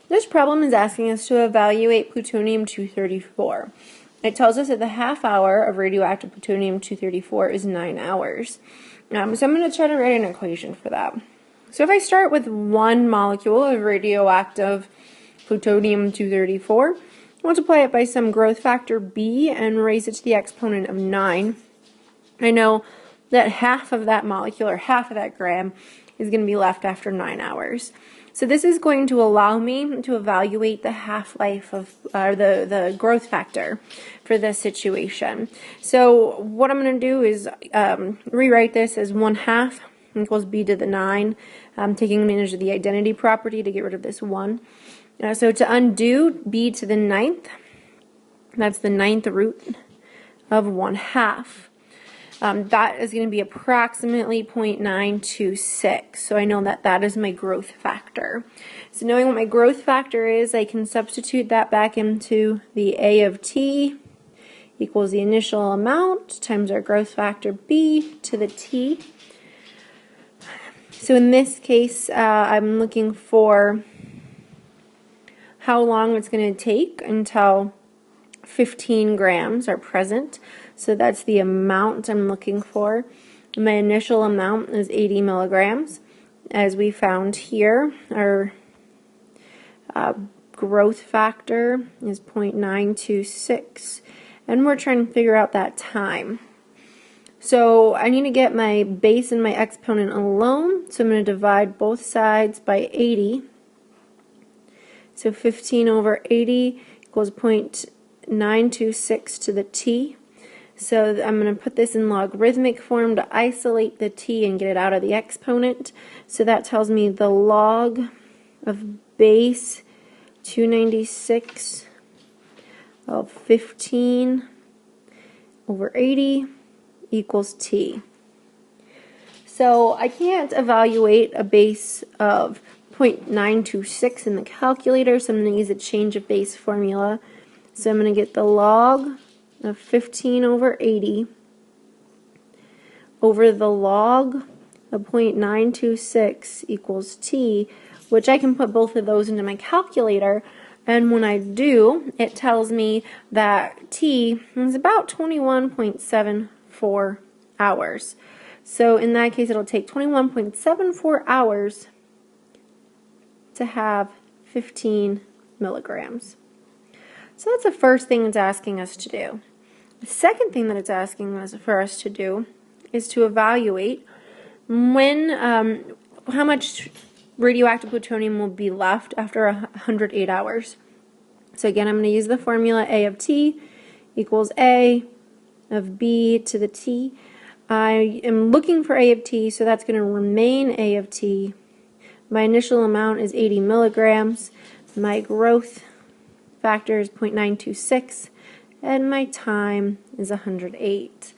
This problem is asking us to evaluate plutonium-234. It tells us that the half hour of radioactive plutonium-234 is 9 hours. So I'm going to try to write an equation for that. So if I start with one molecule of radioactive plutonium-234, multiply it by some growth factor B and raise it to the exponent of 9, I know that half of that molecule, or half of that gram, is going to be left after 9 hours. So this is going to allow me to evaluate the half-life of, the growth factor for this situation. So what I'm going to do is rewrite this as 1/2 equals b to the 9, taking advantage of the identity property to get rid of this 1. So to undo b to the 9th, that's the 9th root of 1/2. That is going to be approximately 0.926. So I know that that is my growth factor. So knowing what my growth factor is, I can substitute that back into the A of t equals the initial amount times our growth factor B to the t. So in this case, I'm looking for how long it's going to take until 15 grams are present. So that's the amount I'm looking for. My initial amount is 80 milligrams. As we found here, our growth factor is 0.926, and we're trying to figure out that time. So I need to get my base and my exponent alone, so I'm going to divide both sides by 80. So 15 over 80 equals 0.926 to the t. So I'm going to put this in logarithmic form to isolate the t and get it out of the exponent. So that tells me the log of base 296 of 15 over 80 equals t. So I can't evaluate a base of 0.926 in the calculator, so I'm going to use a change of base formula. So I'm going to get the log of 15 over 80 over the log of 0.926 equals t, which I can put both of those into my calculator, and when I do, it tells me that t is about 21.74 hours. So in that case, it'll take 21.74 hours to have 15 milligrams. So that's the first thing it's asking us to do. The second thing that it's asking us for us to do is to evaluate when, how much radioactive plutonium will be left after 108 hours. So again, I'm going to use the formula A of t equals A of B to the t. I am looking for A of t, so that's going to remain A of t. My initial amount is 80 milligrams. My growth factor is 0.926, and my time is 108.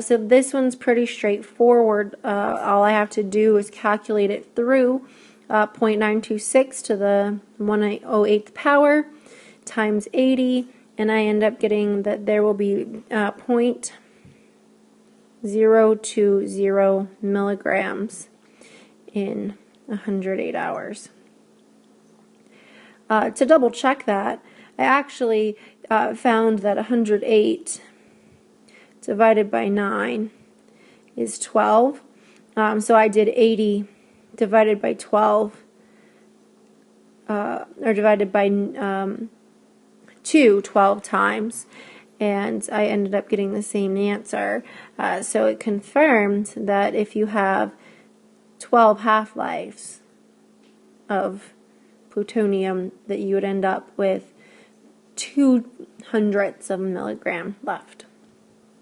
So this one's pretty straightforward. All I have to do is calculate it through 0.926 to the 108th power times 80, and I end up getting that there will be 0.020 milligrams in 108 hours. To double check that, I actually found that 108 divided by 9 is 12. So I did 80 divided by 12, or divided by 2 12 times, and I ended up getting the same answer. So it confirmed that if you have 12 half-lives of plutonium, that you would end up with 0.02 of a milligram left.